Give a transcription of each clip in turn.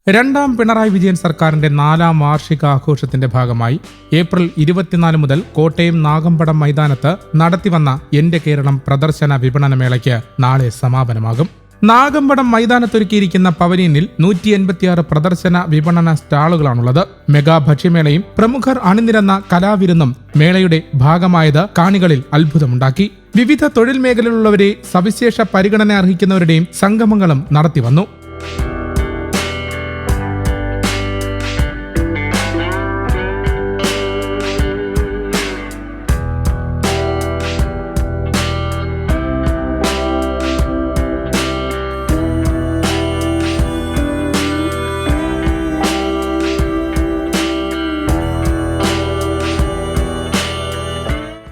രണ്ടാം പിണറായി വിജയൻ സർക്കാരിന്റെ 4ാം വാർഷികാഘോഷത്തിന്റെ ഭാഗമായി ഏപ്രിൽ 24 മുതൽ കോട്ടയം നാഗമ്പടം മൈതാനത്ത് നടത്തിവന്ന എന്റെ കേരളം പ്രദർശന വിപണന മേളയ്ക്ക് നാളെ സമാപനമാകും. നാഗമ്പടം മൈതാനത്തൊരുക്കിയിരിക്കുന്ന പവലിയനിൽ 186 പ്രദർശന വിപണന സ്റ്റാളുകളാണുള്ളത്. മെഗാ ഭക്ഷ്യമേളയും പ്രമുഖർ അണിനിരന്ന കലാവിരുന്നും മേളയുടെ ഭാഗമായത് കാണികളിൽ അത്ഭുതമുണ്ടാക്കി. വിവിധ തൊഴിൽ മേഖലയിലുള്ളവരെ സവിശേഷ പരിഗണന അർഹിക്കുന്നവരുടെയും സംഗമങ്ങളും നടത്തിവന്നു.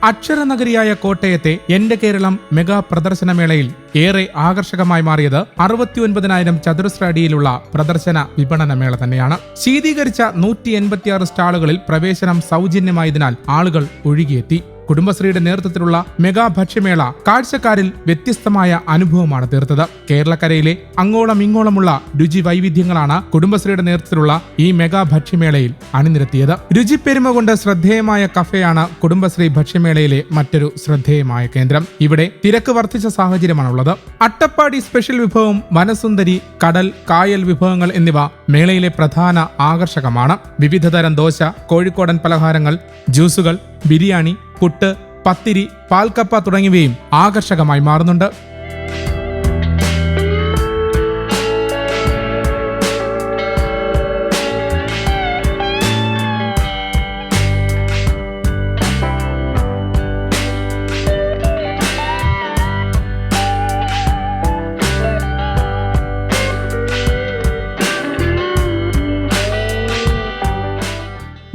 അക്ഷരനഗരിയായ കോട്ടയത്തെ എന്റെ കേരളം മെഗാ പ്രദർശനമേളയിൽ ഏറെ ആകർഷകമായി മാറിയത് 69,000 ചതുരശ്ര അടിയിലുള്ള പ്രദർശന വിപണന മേള തന്നെയാണ്. ശീതീകരിച്ച 186 സ്റ്റാളുകളിൽ പ്രവേശനം സൗജന്യമായതിനാൽ ആളുകൾ ഒഴുകിയെത്തി. കുടുംബശ്രീയുടെ നേതൃത്വത്തിലുള്ള മെഗാ ഭക്ഷ്യമേള കാഴ്ചക്കാരിൽ വ്യത്യസ്തമായ അനുഭവമാണ് തീർത്തത്. കേരളക്കരയിലെ അങ്ങോളം ഇങ്ങോളമുള്ള രുചി വൈവിധ്യങ്ങളാണ് കുടുംബശ്രീയുടെ നേതൃത്വത്തിലുള്ള ഈ മെഗാ ഭക്ഷ്യമേളയിൽ അണിനിരത്തിയത്. രുചിപ്പെരുമ കൊണ്ട് ശ്രദ്ധേയമായ കഫേയാണ് കുടുംബശ്രീ ഭക്ഷ്യമേളയിലെ മറ്റൊരു ശ്രദ്ധേയമായ കേന്ദ്രം. ഇവിടെ തിരക്ക് വർദ്ധിച്ച സാഹചര്യമാണുള്ളത്. അട്ടപ്പാടി സ്പെഷ്യൽ വിഭവം, വനസുന്ദരി, കടൽ, കായൽ വിഭവങ്ങൾ എന്നിവ മേളയിലെ പ്രധാന ആകർഷകമാണ്. വിവിധതരം ദോശ, കോഴിക്കോടൻ പലഹാരങ്ങൾ, ജ്യൂസുകൾ, ബിരിയാണി, പുട്ട്, പത്തിരി, പാൽക്കപ്പ തുടങ്ങിയവയും ആകർഷകമായി മാറുന്നുണ്ട്.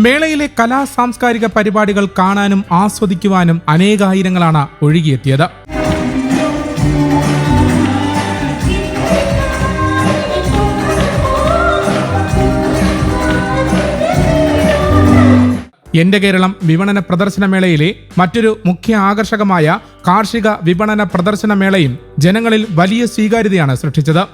മേളയിലെ കലാ സാംസ്കാരിക പരിപാടികൾ കാണാനും ആസ്വദിക്കുവാനും അനേകായിരങ്ങളാണ് ഒഴുകിയെത്തിയത്. എന്റെ കേരളം വിപണന പ്രദർശനമേളയിലെ മറ്റൊരു മുഖ്യ ആകർഷകമായ കാർഷിക വിപണന പ്രദർശനമേളയും ജനങ്ങളിൽ വലിയ സ്വീകാര്യതയാണ് സൃഷ്ടിച്ചത്.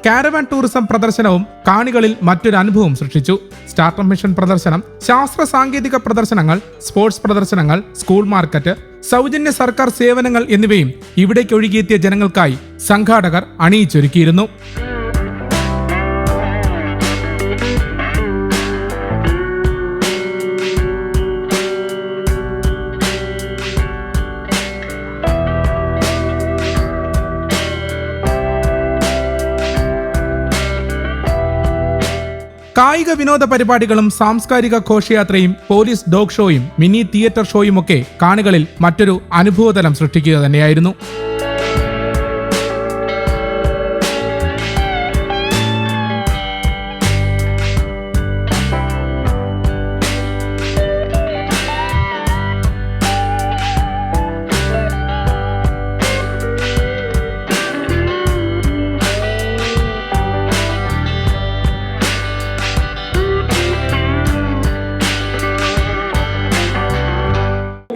കാരവാൻ ടൂറിസം പ്രദർശനവും കാണികളിൽ മറ്റൊരു അനുഭവം സൃഷ്ടിച്ചു. സ്റ്റാർട്ടപ്പ് മിഷൻ പ്രദർശനം, ശാസ്ത്ര സാങ്കേതിക പ്രദർശനങ്ങൾ, സ്പോർട്സ് പ്രദർശനങ്ങൾ, സ്കൂൾ മാർക്കറ്റ്, സൗജന്യ സർക്കാർ സേവനങ്ങൾ എന്നിവയും ഇവിടേക്ക് ഒഴുകിയെത്തിയ ജനങ്ങൾക്കായി സംഘാടകർ അണിയിച്ചൊരുക്കിയിരുന്നു. കായിക വിനോദ പരിപാടികളും സാംസ്കാരിക ഘോഷയാത്രയും പോലീസ് ഡോഗ് ഷോയും മിനി തിയേറ്റർ ഷോയുമൊക്കെ കാണികളിൽ മറ്റൊരു അനുഭവതലം സൃഷ്ടിക്കുക തന്നെയായിരുന്നു.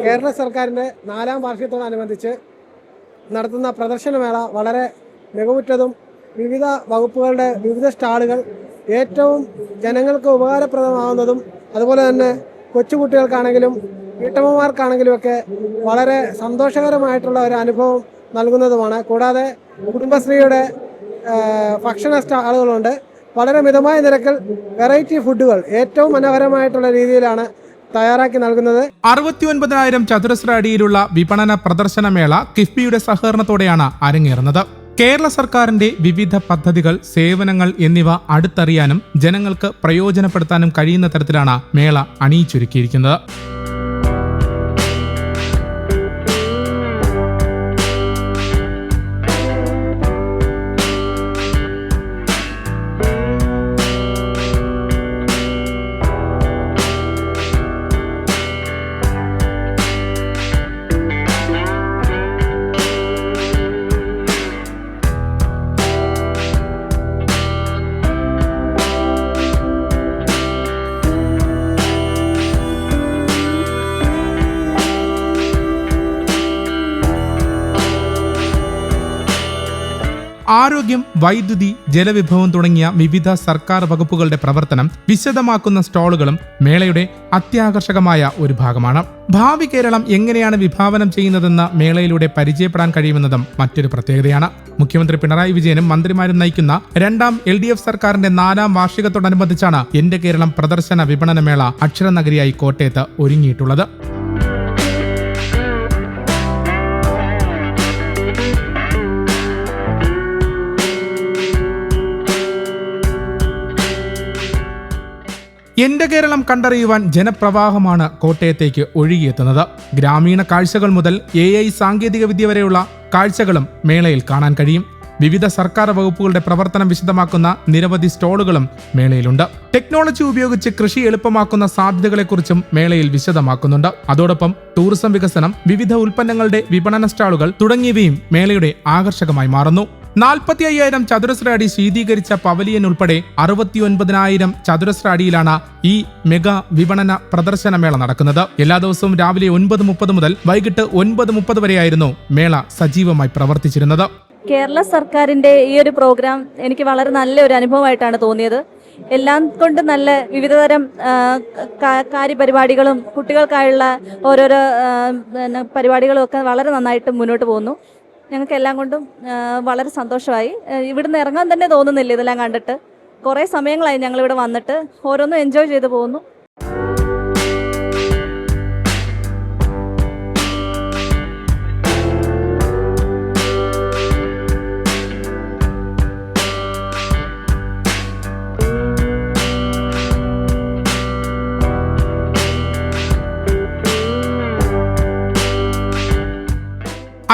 കേരള സർക്കാരിൻ്റെ 4ാം വാർഷികത്തോടനുബന്ധിച്ച് നടത്തുന്ന പ്രദർശനമേള വളരെ മികവുറ്റതും വിവിധ വകുപ്പുകളുടെ വിവിധ സ്റ്റാളുകൾ ഏറ്റവും ജനങ്ങൾക്ക് ഉപകാരപ്രദമാകുന്നതും അതുപോലെ തന്നെ കൊച്ചുകുട്ടികൾക്കാണെങ്കിലും വീട്ടമ്മമാർക്കാണെങ്കിലും ഒക്കെ വളരെ സന്തോഷകരമായിട്ടുള്ള ഒരു അനുഭവം നൽകുന്നതുമാണ്. കൂടാതെ കുടുംബശ്രീയുടെ ഭക്ഷണ സ്റ്റാളുകളുണ്ട്. വളരെ മിതമായ നിരക്കിൽ വെറൈറ്റി ഫുഡുകൾ ഏറ്റവും മനോഹരമായിട്ടുള്ള രീതിയിലാണ് തയ്യാറാക്കി നൽകുന്നത്. 69,000 ചതുരശ്ര അടിയിലുള്ള വിപണന പ്രദർശനമേള കിഫ്ബിയുടെ സഹകരണത്തോടെയാണ് അരങ്ങേറുന്നത്. കേരള സർക്കാരിന്റെ വിവിധ പദ്ധതികൾ, സേവനങ്ങൾ എന്നിവ അടുത്തറിയാനും ജനങ്ങൾക്ക് പ്രയോജനപ്പെടുത്താനും കഴിയുന്ന തരത്തിലാണ് മേള അണിയിച്ചൊരുക്കിയിരിക്കുന്നത്. ആരോഗ്യം, വൈദ്യുതി, ജലവിഭവം തുടങ്ങിയ വിവിധ സർക്കാർ വകുപ്പുകളുടെ പ്രവർത്തനം വിശദമാക്കുന്ന സ്റ്റാളുകളും മേളയുടെ അത്യാകർഷകമായ ഒരു ഭാഗമാണ്. ഭാവി കേരളം എങ്ങനെയാണ് വിഭാവനം ചെയ്യുന്നതെന്ന് മേളയിലൂടെ പരിചയപ്പെടാൻ കഴിയുമെന്നതും മറ്റൊരു പ്രത്യേകതയാണ്. മുഖ്യമന്ത്രി പിണറായി വിജയനും മന്ത്രിമാരും നയിക്കുന്ന രണ്ടാം LDF സർക്കാരിന്റെ 4ാം വാർഷികത്തോടനുബന്ധിച്ചാണ് എന്റെ കേരളം പ്രദർശന വിപണനമേള അക്ഷരനഗരിയായി കോട്ടയത്ത് ഒരുങ്ങിയിട്ടുള്ളത്. എന്റെ കേരളം കണ്ടറിയുവാൻ ജനപ്രവാഹമാണ് കോട്ടയത്തേക്ക് ഒഴുകിയെത്തുന്നത്. ഗ്രാമീണ കാഴ്ചകൾ മുതൽ AI സാങ്കേതിക വിദ്യ വരെയുള്ള കാഴ്ചകളും മേളയിൽ കാണാൻ കഴിയും. വിവിധ സർക്കാർ വകുപ്പുകളുടെ പ്രവർത്തനം വിശദമാക്കുന്ന നിരവധി സ്റ്റാളുകളും മേളയിലുണ്ട്. ടെക്നോളജി ഉപയോഗിച്ച് കൃഷി എളുപ്പമാക്കുന്ന സാധ്യതകളെക്കുറിച്ചും മേളയിൽ വിശദമാക്കുന്നുണ്ട്. അതോടൊപ്പം ടൂറിസം വികസനം, വിവിധ ഉൽപ്പന്നങ്ങളുടെ വിപണന സ്റ്റാളുകൾ തുടങ്ങിയവയും മേളയുടെ ആകർഷകമായി മാറുന്നു. 45,000 ചതുരശ്ര അടി ശീതീകരിച്ച പവലിയൻ ഉൾപ്പെടെ 69,000 ചതുരശ്ര അടിയിലാണ് ഈ മെഗാ വിപണന പ്രദർശനമേള നടക്കുന്നത്. എല്ലാ ദിവസവും രാവിലെ 9:30 മുതൽ വൈകിട്ട് 9:30 വരെയായിരുന്നു മേള സജീവമായി പ്രവർത്തിച്ചിരുന്നത്. കേരള സർക്കാരിന്റെ ഈ ഒരു പ്രോഗ്രാം എനിക്ക് വളരെ നല്ലൊരു അനുഭവമായിട്ടാണ് തോന്നിയത്. എല്ലാം കൊണ്ട് നല്ല വിവിധതരം കാര്യപരിപാടികളും കുട്ടികൾക്കായുള്ള ഓരോരോ പരിപാടികളും ഒക്കെ വളരെ നന്നായിട്ട് മുന്നോട്ട് പോകുന്നു. ഞങ്ങൾക്ക് എല്ലാം കൊണ്ടും വളരെ സന്തോഷമായി. ഇവിടുന്ന് ഇറങ്ങാൻ തന്നെ തോന്നുന്നില്ല. ഇതെല്ലാം കണ്ടിട്ട് കുറേ സമയങ്ങളായി ഞങ്ങളിവിടെ വന്നിട്ട് ഓരോന്നും എൻജോയ് ചെയ്തു പോകുന്നു.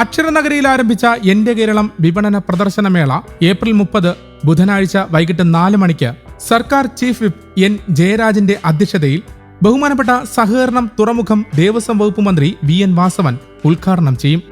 അക്ഷരനഗരിയിൽ ആരംഭിച്ച എന്റെ കേരളം വിപണന പ്രദർശനമേള ഏപ്രിൽ 30 ബുധനാഴ്ച വൈകിട്ട് 4 മണിക്ക് സർക്കാർ ചീഫ് വിപ്പ് N ജയരാജന്റെ അധ്യക്ഷതയിൽ ബഹുമാനപ്പെട്ട സഹകരണം, തുറമുഖം, ദേവസ്വം വകുപ്പ് മന്ത്രി VN വാസവൻ ഉദ്ഘാടനം ചെയ്യും.